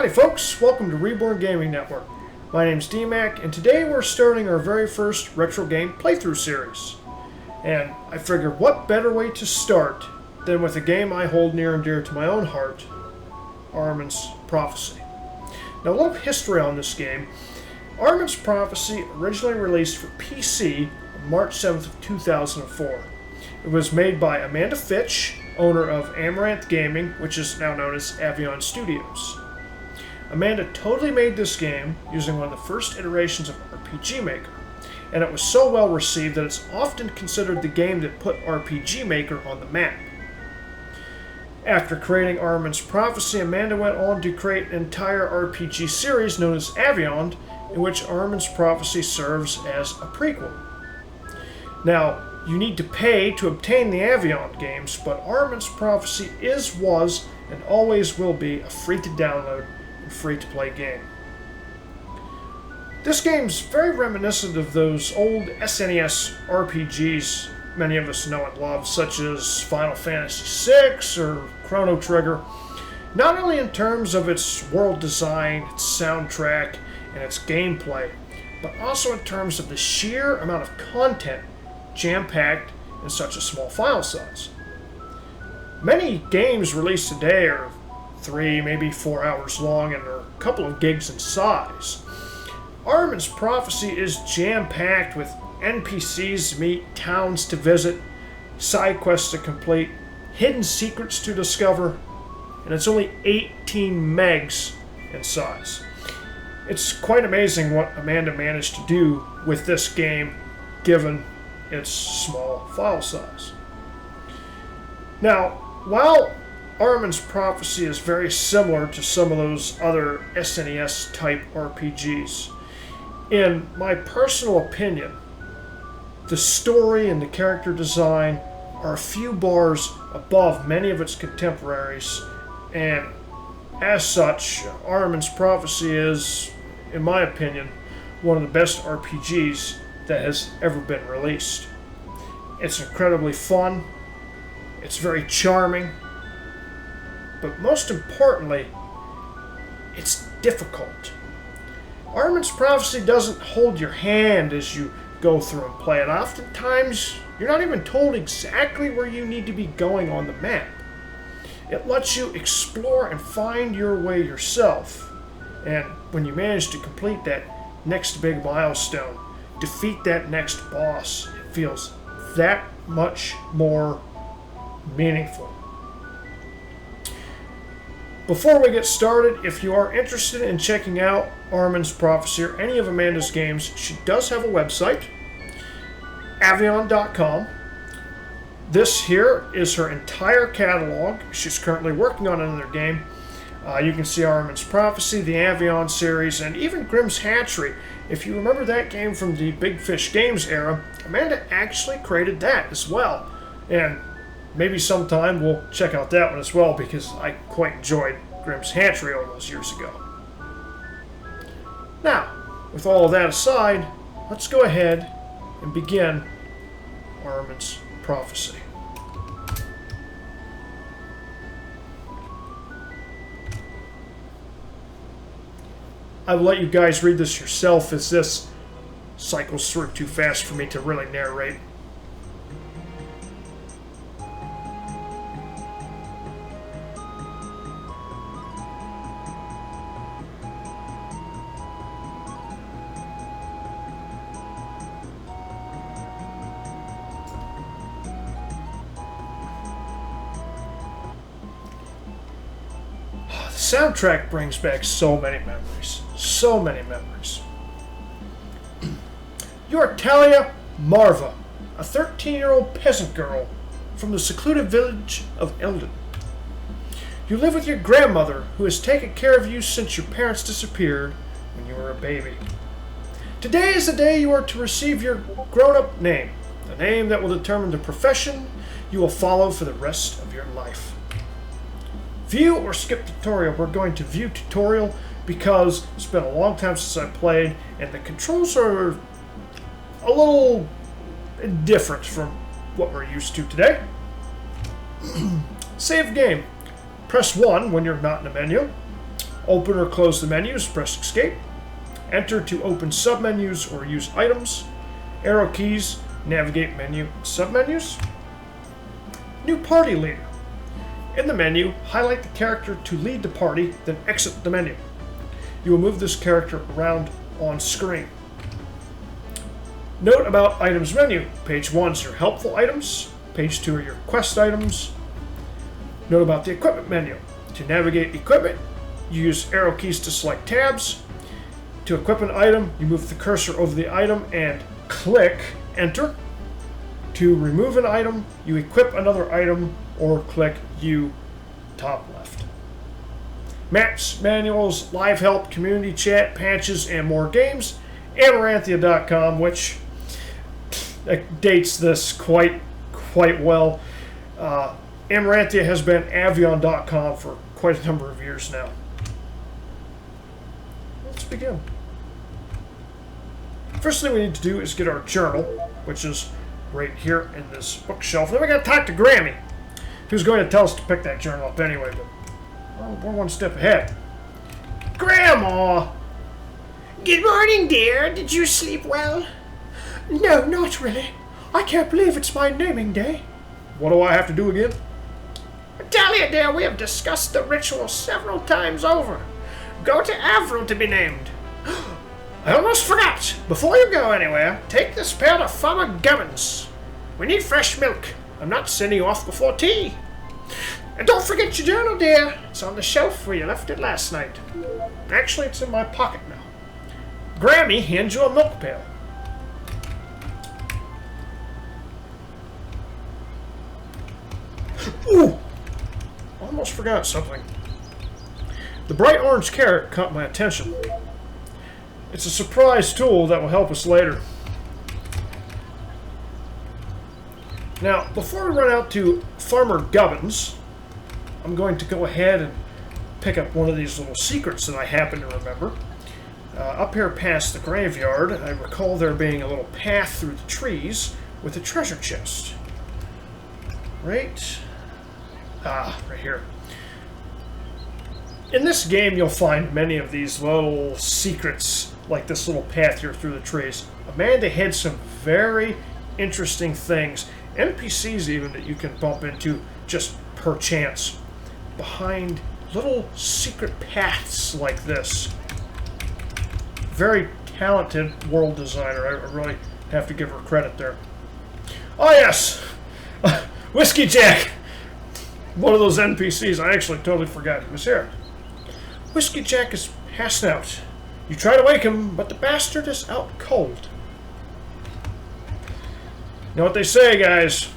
Howdy folks, welcome to Reborn Gaming Network. My name's DMAC, and today we're starting our very first retro game playthrough series. And I figured what better way to start than with a game I hold near and dear to my own heart, Ahriman's Prophecy. Now a little history on this game. Ahriman's Prophecy originally released for PC on March 7th of 2004. It was made by Amanda Fitch, owner of Amaranth Gaming, which is now known as Avion Studios. Amanda totally made this game using one of the first iterations of RPG Maker, and it was so well received that it's often considered the game that put RPG Maker on the map. After creating Ahriman's Prophecy, Amanda went on to create an entire RPG series known as Avion, in which Ahriman's Prophecy serves as a prequel. Now, you need to pay to obtain the Avion games, but Ahriman's Prophecy was, and always will be, a free-to-download and free-to-play game. This game's very reminiscent of those old SNES RPGs many of us know and love, such as Final Fantasy VI or Chrono Trigger, not only in terms of its world design, its soundtrack, and its gameplay, but also in terms of the sheer amount of content jam-packed in such a small file size. Many games released today are 3, maybe 4 hours long and are a couple of gigs in size. Ahriman's Prophecy is jam-packed with NPCs to meet, towns to visit, side quests to complete, hidden secrets to discover, and it's only 18 megs in size. It's quite amazing what Amanda managed to do with this game given its small file size. Now, while Ahriman's Prophecy is very similar to some of those other SNES type RPGs, in my personal opinion, the story and the character design are a few bars above many of its contemporaries, and as such, Ahriman's Prophecy is, in my opinion, one of the best RPGs that has ever been released. It's incredibly fun, it's very charming, but most importantly, it's difficult. Ahriman's Prophecy doesn't hold your hand as you go through and play it. Oftentimes, you're not even told exactly where you need to be going on the map. It lets you explore and find your way yourself. And when you manage to complete that next big milestone, defeat that next boss, it feels that much more meaningful. Before we get started, if you are interested in checking out Ahriman's Prophecy or any of Amanda's games, she does have a website, avion.com. This here is her entire catalog. She's currently working on another game. You can see Ahriman's Prophecy, the Avion series, and even Grimm's Hatchery. If you remember that game from the Big Fish Games era, Amanda actually created that as well. And maybe sometime we'll check out that one as well, because I quite enjoyed Grimm's Hatchery all those years ago. Now, with all of that aside, let's go ahead and begin Ahriman's Prophecy. I will let you guys read this yourself, as this cycles through too fast for me to really narrate. The soundtrack brings back so many memories. So many memories. You are Talia Marva, a 13-year-old peasant girl from the secluded village of Eldon. You live with your grandmother, who has taken care of you since your parents disappeared when you were a baby. Today is the day you are to receive your grown-up name, a name that will determine the profession you will follow for the rest of your life. View or skip tutorial. We're going to view tutorial because it's been a long time since I played, and the controls are a little different from what we're used to today. Save game. Press 1 when you're not in the menu. Open or close the menus, press escape. Enter to open submenus or use items. Arrow keys, navigate menu and submenus. New party leader. In the menu, highlight the character to lead the party, then exit the menu. You will move this character around on screen. Note about items menu. Page 1 is your helpful items. Page 2 are your quest items. Note about the equipment menu. To navigate equipment, you use arrow keys to select tabs. To equip an item, you move the cursor over the item and click Enter. To remove an item, you equip another item or click U, top left. Maps, manuals, live help, community chat, patches, and more games. Amaranthia.com, which dates this quite well. Amaranthia has been Avion.com for quite a number of years now. Let's begin. First thing we need to do is get our journal, which is right here in this bookshelf. Then we got to talk to Grammy, who's going to tell us to pick that journal up anyway, but well, we're one step ahead. Grandma! Good morning, dear. Did you sleep well? No, not really. I can't believe it's my naming day. What do I have to do again? Dahlia, dear, we have discussed the ritual several times over. Go to Avril to be named. I almost forgot. Before you go anywhere, take this pail to Farmer Gubbins. We need fresh milk. I'm not sending you off before tea. And don't forget your journal, dear. It's on the shelf where you left it last night. Actually, it's in my pocket now. Grammy hands you a milk pail. Ooh! Almost forgot something. The bright orange carrot caught my attention. It's a surprise tool that will help us later. Now, before we run out to Farmer Gubbins, I'm going to go ahead and pick up one of these little secrets that I happen to remember. Up here past the graveyard, I recall there being a little path through the trees with a treasure chest. Right? Right here. In this game, you'll find many of these little secrets, like this little path here through the trees. Amanda had some very interesting things, NPCs even, that you can bump into just per chance, behind little secret paths like this. Very talented world designer. I really have to give her credit there. Oh yes! Whiskey Jack! One of those NPCs. I actually totally forgot he was here. Whiskey Jack is passed out. You try to wake him, but the bastard is out cold. You know what they say, guys?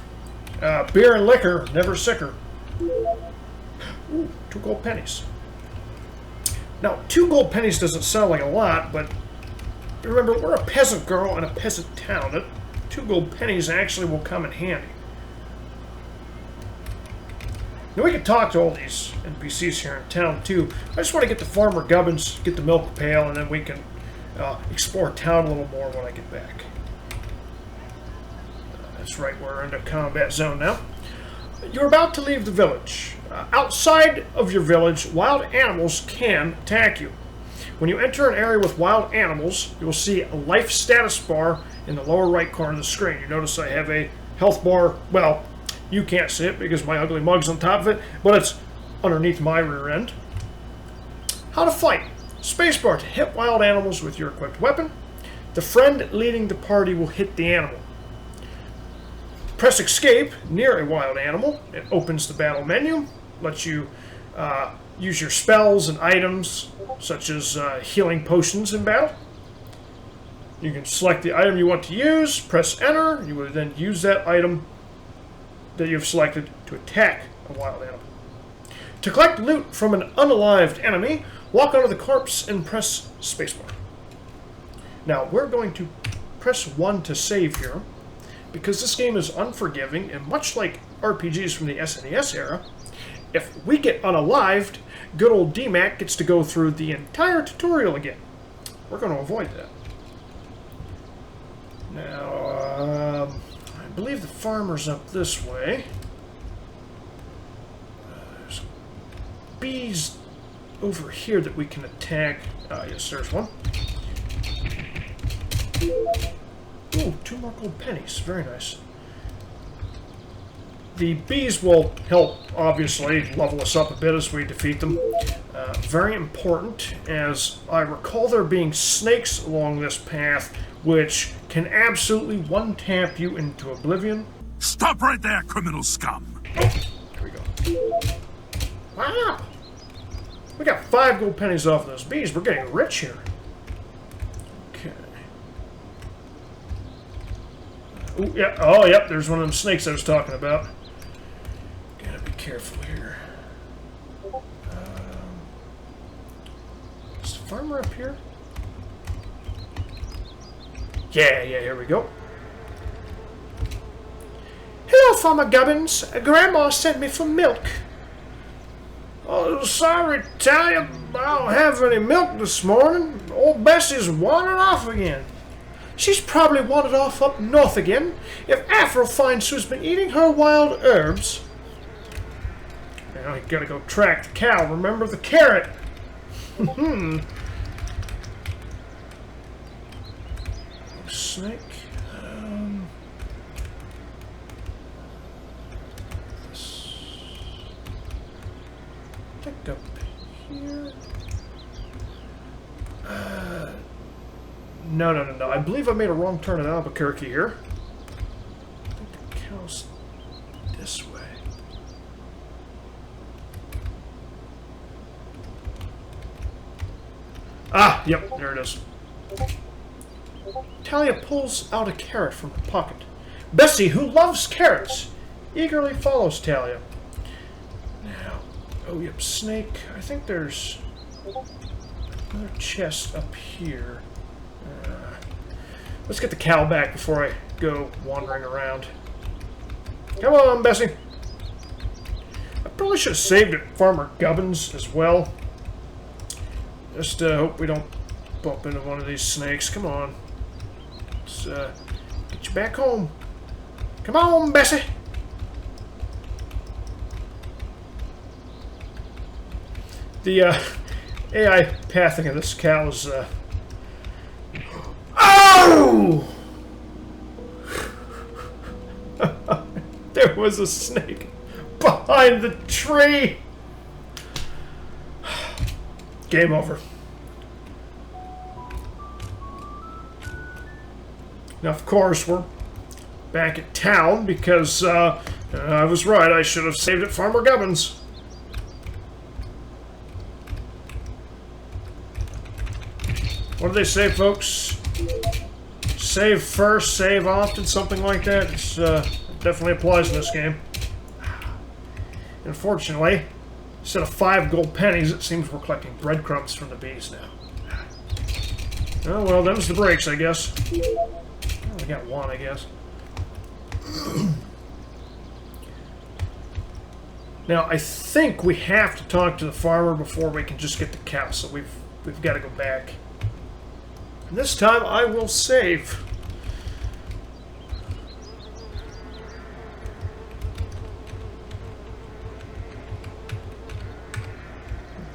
Beer and liquor, never sicker. Ooh, 2 gold pennies. Now, 2 gold pennies doesn't sound like a lot, but remember, we're a peasant girl in a peasant town. That 2 gold pennies actually will come in handy. Now, we can talk to all these NPCs here in town, too. I just want to get to Farmer Gubbins, get the milk pail, and then we can explore town a little more when I get back. That's right, we're in the combat zone now. You're about to leave the village. Outside of your village, wild animals can attack you. When you enter an area with wild animals, you will see a life status bar in the lower right corner of the screen. You notice I have a health bar. Well, you can't see it because my ugly mug's on top of it, but it's underneath my rear end. How to fight. Spacebar to hit wild animals with your equipped weapon. The friend leading the party will hit the animal. Press escape near a wild animal. It opens the battle menu, lets you use your spells and items, such as healing potions in battle. You can select the item you want to use, press enter. You will then use that item that you've selected to attack a wild animal. To collect loot from an unalived enemy, walk onto the corpse and press spacebar. Now, we're going to press 1 to save here, because this game is unforgiving, and much like RPGs from the SNES era, if we get unalived, good old DMAC gets to go through the entire tutorial again. We're going to avoid that. Now, I believe the farmer's up this way. There's bees over here that we can attack? Yes, there's one. Ooh, 2 more gold pennies. Very nice. The bees will help, obviously, level us up a bit as we defeat them. Very important, as I recall there being snakes along this path, which can absolutely one-tap you into oblivion. Stop right there, criminal scum! Oh, there we go. Wow! We got 5 gold pennies off of those bees. We're getting rich here. Okay. Ooh, yeah. Oh, yep. There's one of them snakes I was talking about. Gotta be careful here. Is the farmer up here? Yeah, here we go. Hello, Farmer Gubbins. Grandma sent me for milk. Oh, sorry, Talia. I don't have any milk this morning. Old Bessie's wandered off again. She's probably wandered off up north again. If Avril finds who's been eating her wild herbs. Now you gotta go track the cow. Remember the carrot. Snake. Up here. No. I believe I made a wrong turn at Albuquerque here. I think the cow's this way. Ah, yep, there it is. Talia pulls out a carrot from her pocket. Bessie, who loves carrots, eagerly follows Talia. Oh, yep, snake. I think there's another chest up here. Let's get the cow back before I go wandering around. Come on, Bessie. I probably should have saved at Farmer Gubbins as well. Just hope we don't bump into one of these snakes. Come on. Let's get you back home. Come on, Bessie. The AI pathing of this cow is, Oh! There was a snake behind the tree! Game over. Now, of course, we're back at town because, I was right. I should have saved at Farmer Gubbins. What do they say, folks? Save first, save often, something like that. It's, definitely applies in this game. Unfortunately, instead of 5 gold pennies, it seems we're collecting breadcrumbs from the bees now. Oh, well, them's the breaks, I guess. Oh, we got 1, I guess. Now, I think we have to talk to the farmer before we can just get the cow, so we've got to go back. And this time I will save.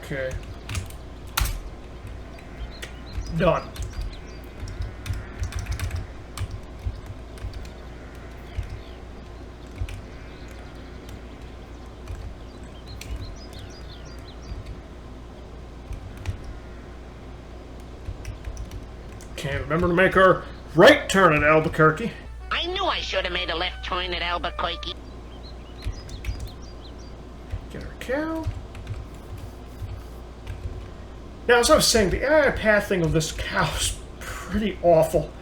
Okay. Done. Okay, remember to make our right turn at Albuquerque. I knew I should have made a left turn at Albuquerque. Get our cow. Now, as I was saying, the AI pathing of this cow is pretty awful.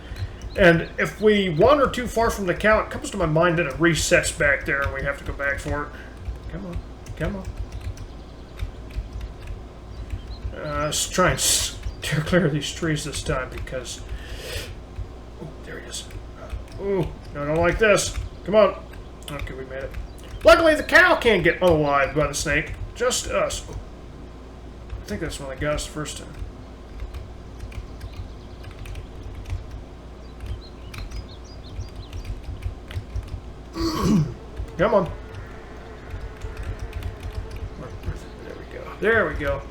And if we wander too far from the cow, it comes to my mind that it resets back there and we have to go back for it. Come on, come on. Let's try and steer clear of these trees this time because... Oh, there he is. Oh, no, I don't like this. Come on. Okay, we made it. Luckily, the cow can't get unalived by the snake. Just us. I think that's when they got us the first time. Come on. There we go. There we go.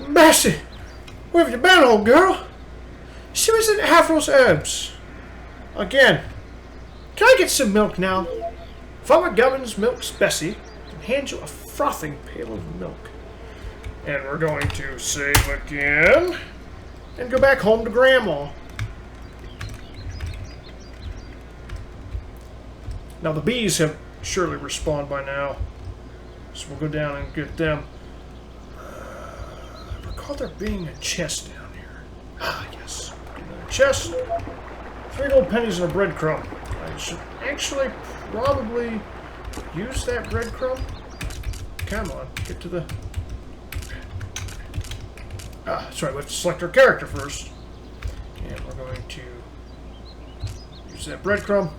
Bessie, where have you been, old girl? She was in Avril's Herbs. Again. Can I get some milk now? Farmer Gubbins milks Bessie and hands you a frothing pail of milk. And we're going to save again and go back home to Grandma. Now the bees have surely respawned by now, so we'll go down and get them. I recall there being a chest down here. Ah, yes. Another chest. 3 gold pennies and a breadcrumb. I should actually probably use that breadcrumb. Come on, get to the... Ah, that's right, we have to select our character first. And we're going to use that breadcrumb.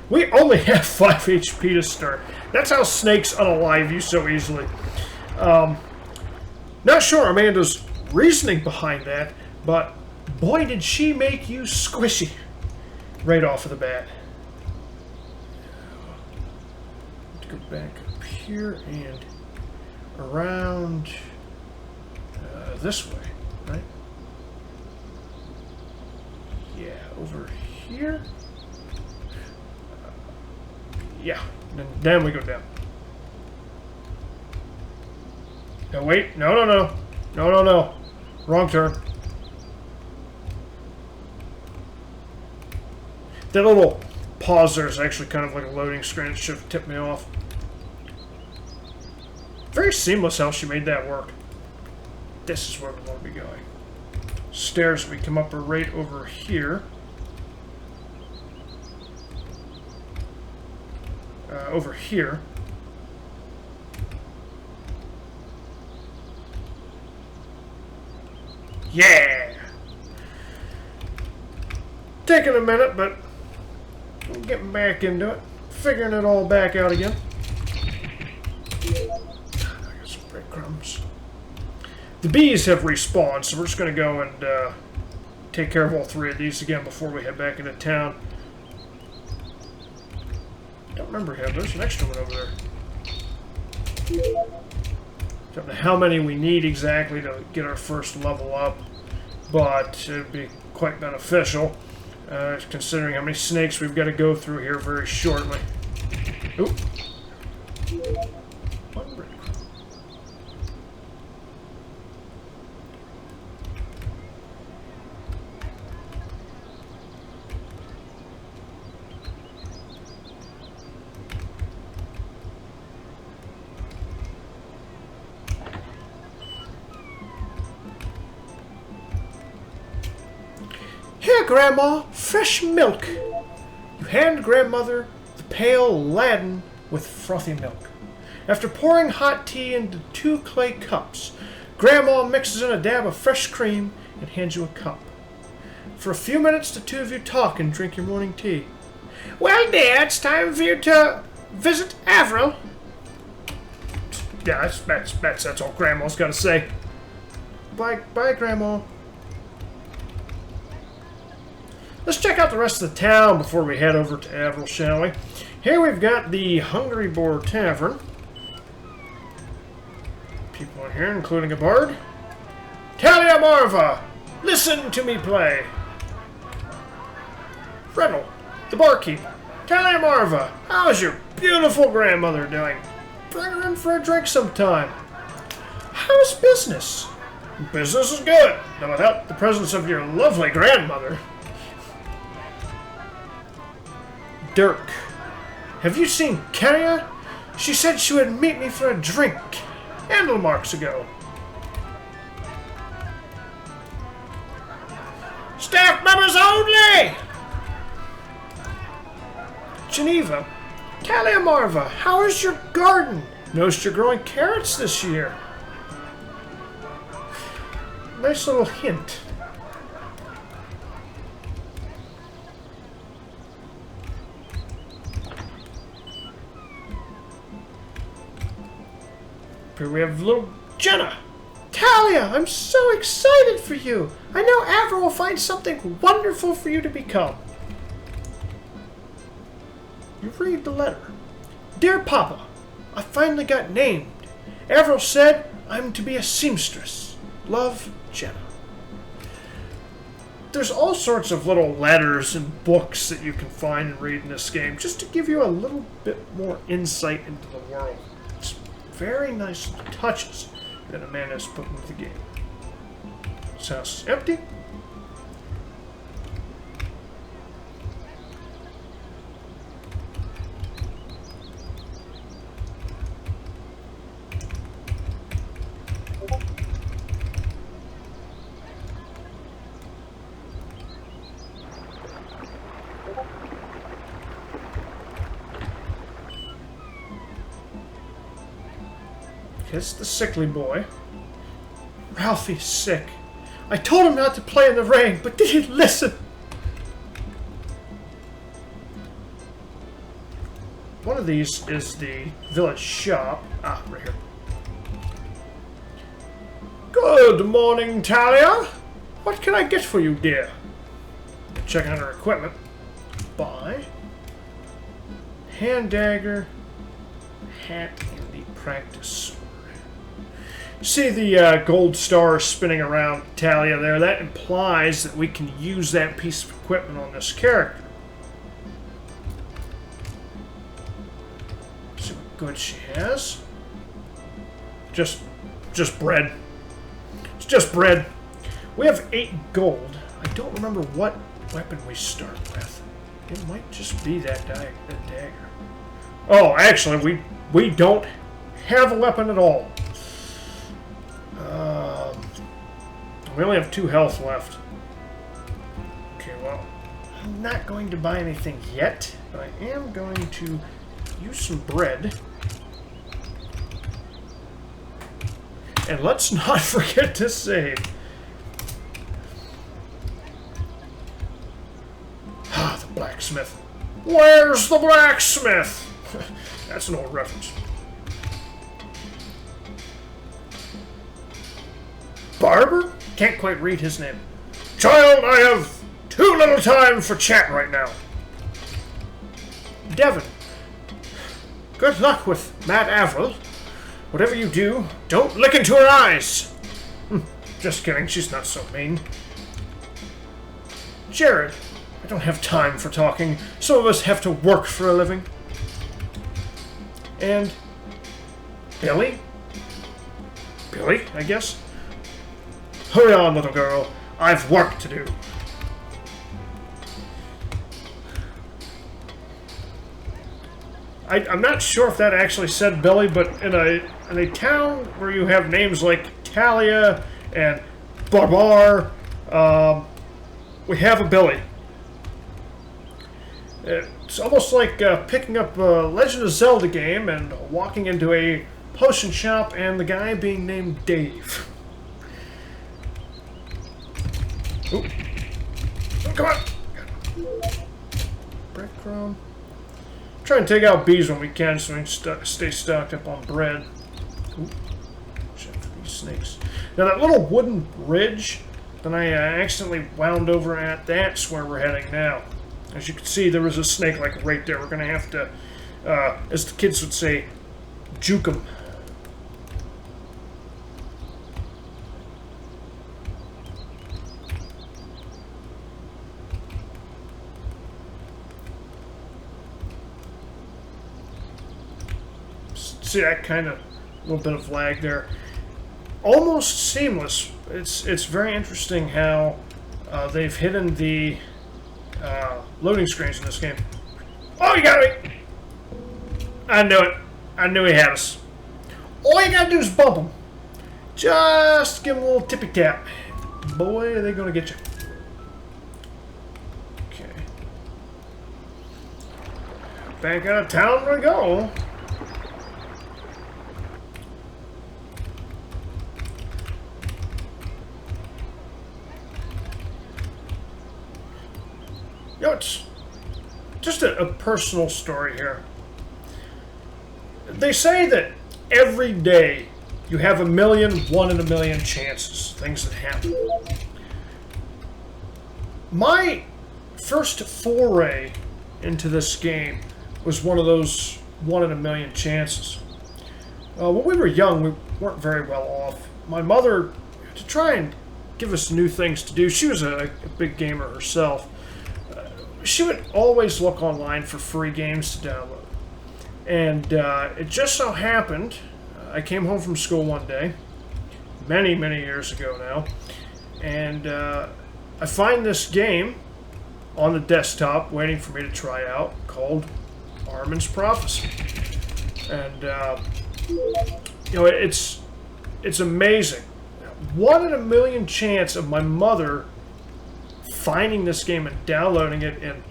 We only have 5 HP to start. That's how snakes unalive you so easily. Not sure Amanda's reasoning behind that, but boy did she make you squishy right off of the bat. Let's go back up here and around this way, right? Yeah, over here. Yeah, and then we go down. No, wait. No, no, no. No, no, no. Wrong turn. That little pause there is actually kind of like a loading screen. It should have tipped me off. Very seamless how she made that work. This is where we want to be going. Stairs, we come up right over here. Over here. Yeah! Taking a minute, but I'm getting back into it. Figuring it all back out again. I got some breadcrumbs. The bees have respawned, so we're just going to go and take care of all 3 of these again before we head back into town. Don't remember him. There's an extra one over there. Don't know how many we need exactly to get our first level up, but it'd be quite beneficial, considering how many snakes we've got to go through here very shortly. Oop. One breadcrumb. Here, Grandma, fresh milk. You hand Grandmother the pail laden with frothy milk. After pouring hot tea into 2 clay cups, Grandma mixes in a dab of fresh cream and hands you a cup. For a few minutes, the 2 of you talk and drink your morning tea. Well, dear, it's time for you to visit Avril. Yeah, that's all Grandma's got to say. Bye, Grandma. Let's check out the rest of the town before we head over to Avril, shall we? Here we've got the Hungry Boar Tavern. People in here, including a bard. Talia Marva, listen to me play. Fredel, the barkeep. Talia Marva, how's your beautiful grandmother doing? Bring her in for a drink sometime. How's business? Business is good, though without the presence of your lovely grandmother. Dirk, have you seen Carria? She said she would meet me for a drink. Handle marks ago. Staff members only! Geneva, Talia Marva, how is your garden? Noticed you're growing carrots this year. Nice little hint. Here we have little Jenna. Talia, I'm so excited for you. I know Avril will find something wonderful for you to become. You read the letter. Dear Papa, I finally got named. Avril said I'm to be a seamstress. Love, Jenna. There's all sorts of little letters and books that you can find and read in this game just to give you a little bit more insight into the world. It's very nice touches that Amanda's put into the game. This house is empty. It's the sickly boy. Ralphie's sick. I told him not to play in the rain, but did he listen? One of these is the village shop. Ah, right here. Good morning, Talia. What can I get for you, dear? Checking out her equipment. Buy. Hand dagger. Hat and the practice sword. See the gold star spinning around Talia there? That implies that we can use that piece of equipment on this character. See what good she has. Just bread. It's just bread. We have 8 gold. I don't remember what weapon we start with. It might just be that dagger. Oh, actually, we don't have a weapon at all. We only have 2 health left. Okay, well, I'm not going to buy anything yet, but I am going to use some bread. And let's not forget to save. Ah, the blacksmith. Where's the blacksmith? That's an old reference. Barber? Can't quite read his name. Child, I have too little time for chat right now. Devon. Good luck with Matt Averill. Whatever you do, don't look into her eyes. Just kidding, she's not so mean. Jared. I don't have time for talking. Some of us have to work for a living. And Billy? Billy, I guess? Hurry on, little girl. I've work to do. I'm not sure if that actually said Billy, but in a town where you have names like Talia and Barbar, we have a Billy. It's almost like picking up a Legend of Zelda game and walking into a potion shop and the guy being named Dave. Ooh. Oh, come on! Breadcrumb. Try and take out bees when we can so we can stay stocked up on bread. Ooh. Check for these snakes. Now that little wooden bridge that I accidentally wound over at, that's where we're heading now. As you can see, there was a snake like right there. We're going to have to, as the kids would say, juke 'em. See that kind of little bit of lag there. Almost seamless. It's very interesting how they've hidden the loading screens in this game. Oh, you got me! I knew it. I knew he had us. All you gotta do is bump him. Just give him a little tippy tap. Boy, are they gonna get you. Okay. Back out of town we go. You know, it's just a personal story here. They say that every day you have 1 in a million chances, things that happen. My first foray into this game was one of those 1 in a million chances. When we were young, we weren't very well off. My mother to try and give us new things to do. She was a big gamer herself. She would always look online for free games to download. And it just so happened, I came home from school one day, many, many years ago now, and I find this game on the desktop waiting for me to try out called Ahriman's Prophecy. And, it's amazing. 1 in a million chance of my mother finding this game and downloading it, and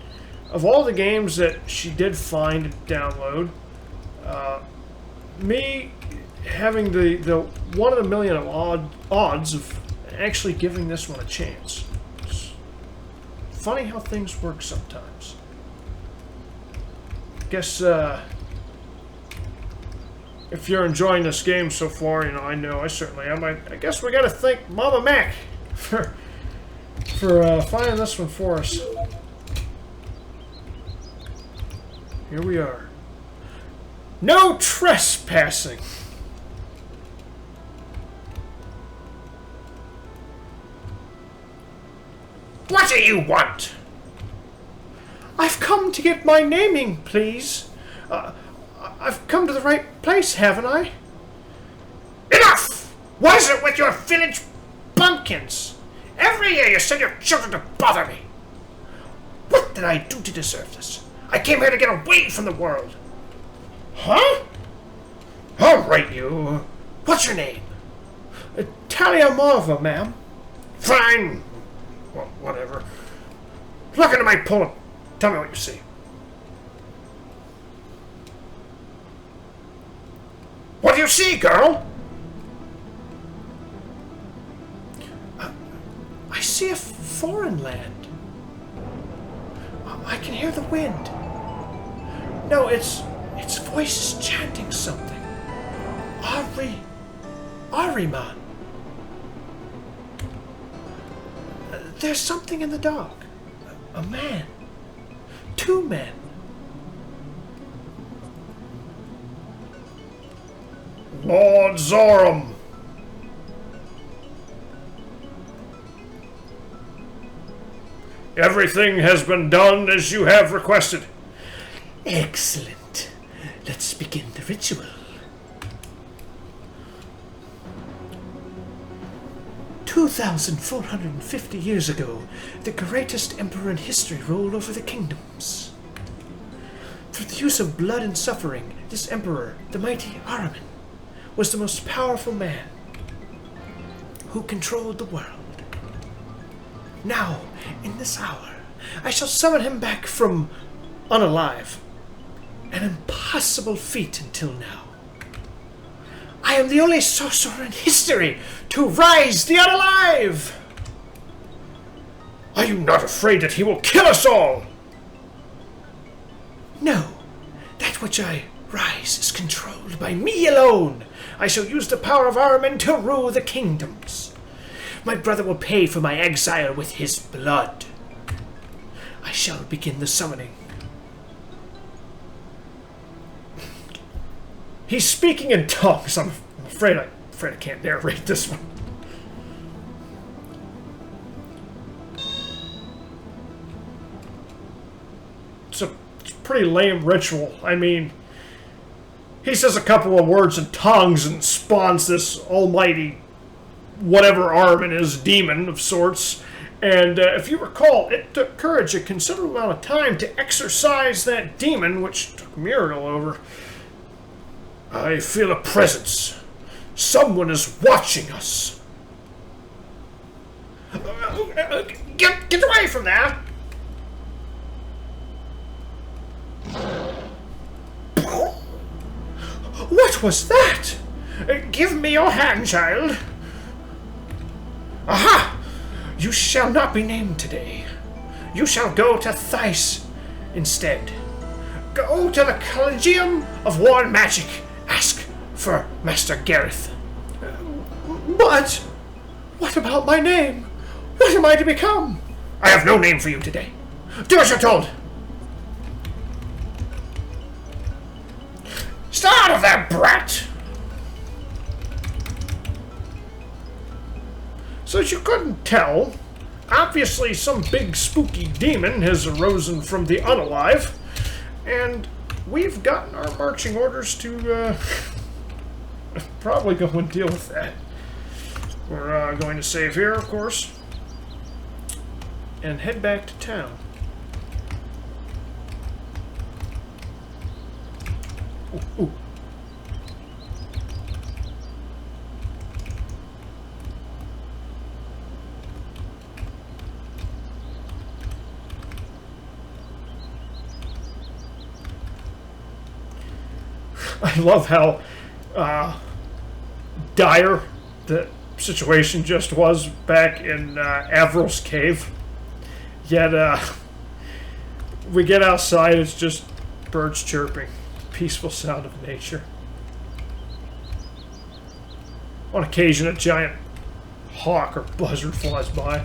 of all the games that she did find and download, me having the 1 in a million of odds of actually giving this one a chance. It's funny how things work sometimes. Guess if you're enjoying this game so far, I know I certainly am. I guess we gotta thank Mama Mac for finding this one for us. Here we are. No trespassing. What do you want? I've come to get my naming, please. I've come to the right place, haven't I? Enough! What is it with your village bumpkins? Every year you send your children to bother me. What did I do to deserve this? I came here to get away from the world. Huh? All right, you. What's your name? Talia Marva, ma'am. Fine. Well, whatever. Look into my poem. Tell me what you see. What do you see, girl? I see a foreign land. I can hear the wind. No, its voice is chanting something. Ahriman. There's something in the dark. A man. 2 men. Lord Zoram. Everything has been done as you have requested. Excellent. Let's begin the ritual. 2,450 years ago, the greatest emperor in history ruled over the kingdoms. Through the use of blood and suffering, this emperor, the mighty Ahriman, was the most powerful man who controlled the world. Now, in this hour, I shall summon him back from unalive. An impossible feat until now. I am the only sorcerer in history to rise the unalive! Are you not afraid that he will kill us all? No. That which I rise is controlled by me alone. I shall use the power of Ahriman to rule the kingdoms. My brother will pay for my exile with his blood. I shall begin the summoning. He's speaking in tongues. I'm afraid I can't narrate this one. It's a pretty lame ritual. I mean, he says a couple of words in tongues and spawns this almighty whatever Ahriman is, demon of sorts. And if you recall, it took courage a considerable amount of time to exorcise that demon, which took Muriel over. I feel a presence. Someone is watching us. Get away from there! What was that? Give me your hand, child. Aha! You shall not be named today. You shall go to Theiss instead. Go to the Collegium of War and Magic. Ask for Master Gareth. But what about my name? What am I to become? I have no name for you today. Do as you're told. Stay out of there, brat! that you couldn't tell, obviously some big spooky demon has arisen from the unalive, and we've gotten our marching orders to probably go and deal with that. We're going to save here, of course, and head back to town. Ooh, ooh. I love how dire the situation just was back in Avril's cave. Yet we get outside, it's just birds chirping. Peaceful sound of nature. On occasion, a giant hawk or buzzard flies by.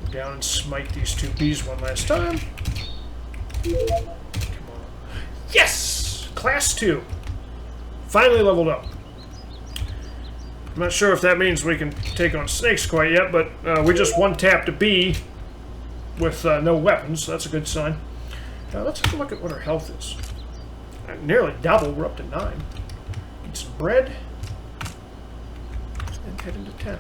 Go down and smite these two bees one last time. Come on. Yes! Class 2. Finally leveled up. I'm not sure if that means we can take on snakes quite yet, but we just one-tapped a bee with no weapons. That's a good sign. Now let's have a look at what our health is. Nearly double. We're up to 9. Get some bread and head into town.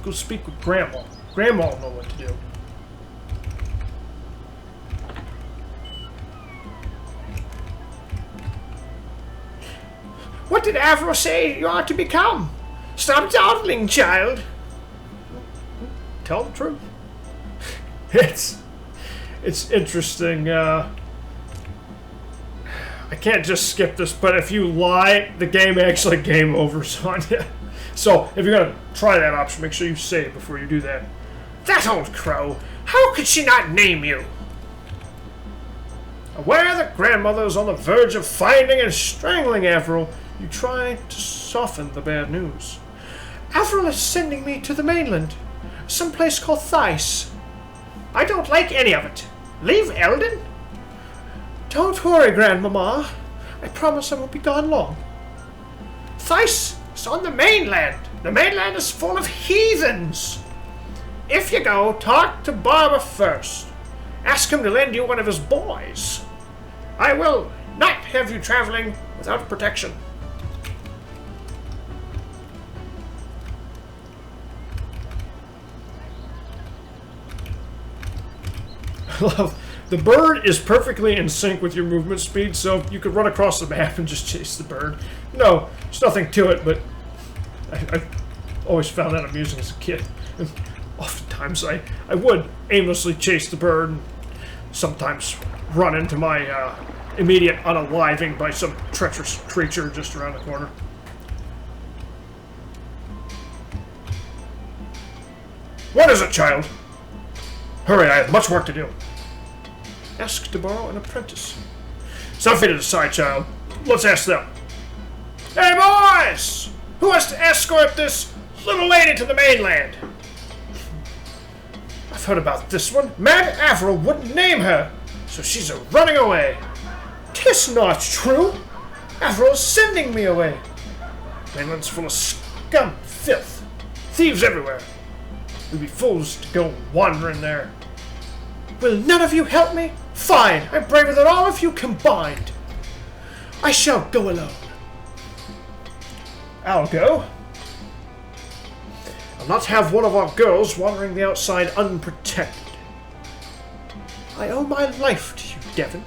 Go speak with Grandma. Grandma will know what to do. What did Avril say you ought to become? Stop dawdling, child. Tell the truth. It's interesting. I can't just skip this, but if you lie, the game actually game overs on you. So if you're gonna try that option, make sure you save before you do that. That old crow. How could she not name you? Aware that grandmother is on the verge of finding and strangling Avril, you try to soften the bad news. Avril is sending me to the mainland. Someplace called Theiss. I don't like any of it. Leave Eldon? Don't worry, Grandmama. I promise I won't be gone long. Theiss is on the mainland. The mainland is full of heathens. If you go, talk to Barber first. Ask him to lend you one of his boys. I will not have you traveling without protection. I love the bird is perfectly in sync with your movement speed, so you could run across the map and just chase the bird. No, there's nothing to it, but I've always found that amusing as a kid. And oftentimes I would aimlessly chase the bird and sometimes run into my immediate unaliving by some treacherous creature just around the corner. What is it, child? Hurry, I have much work to do. Ask to borrow an apprentice. Something to decide, child. Let's ask them. Hey, boys! Who wants to escort this little lady to the mainland? I've heard about this one. Mad Avril wouldn't name her, so she's running away. 'Tis not true. Avril's sending me away. Mainland's full of scum, filth, thieves everywhere. We'd be fools to go wandering there. Will none of you help me? Fine, I'm braver than all of you combined. I shall go alone. I'll go. I'll not have one of our girls wandering the outside unprotected. I owe my life to you, Devon.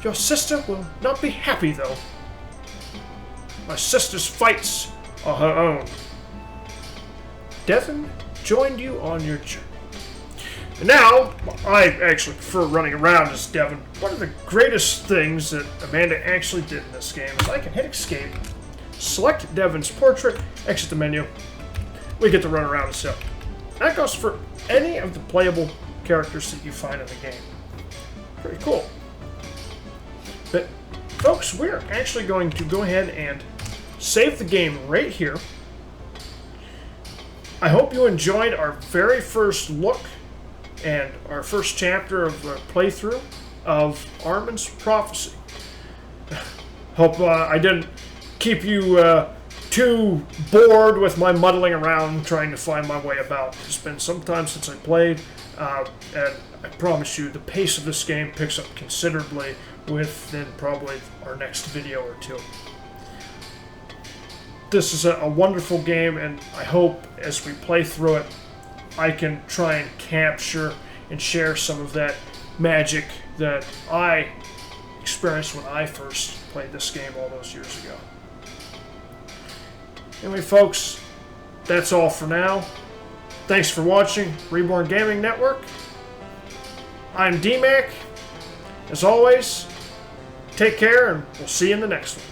Your sister will not be happy, though. My sister's fights are her own. Devon joined you on your journey. And now, I actually prefer running around as Devon. One of the greatest things that Amanda actually did in this game is I can hit escape, select Devon's portrait, exit the menu. We get to run around as Devon. That goes for any of the playable characters that you find in the game. Pretty cool. But, folks, we're actually going to go ahead and save the game right here. I hope you enjoyed our very first look and our first chapter of our playthrough of Ahriman's Prophecy. Hope I didn't keep you too bored with my muddling around trying to find my way about. It's been some time since I played, and I promise you the pace of this game picks up considerably within probably our next video or two. This is a wonderful game, and I hope as we play through it, I can try and capture and share some of that magic that I experienced when I first played this game all those years ago. Anyway, folks, that's all for now. Thanks for watching Reborn Gaming Network. I'm DMAC. As always, take care, and we'll see you in the next one.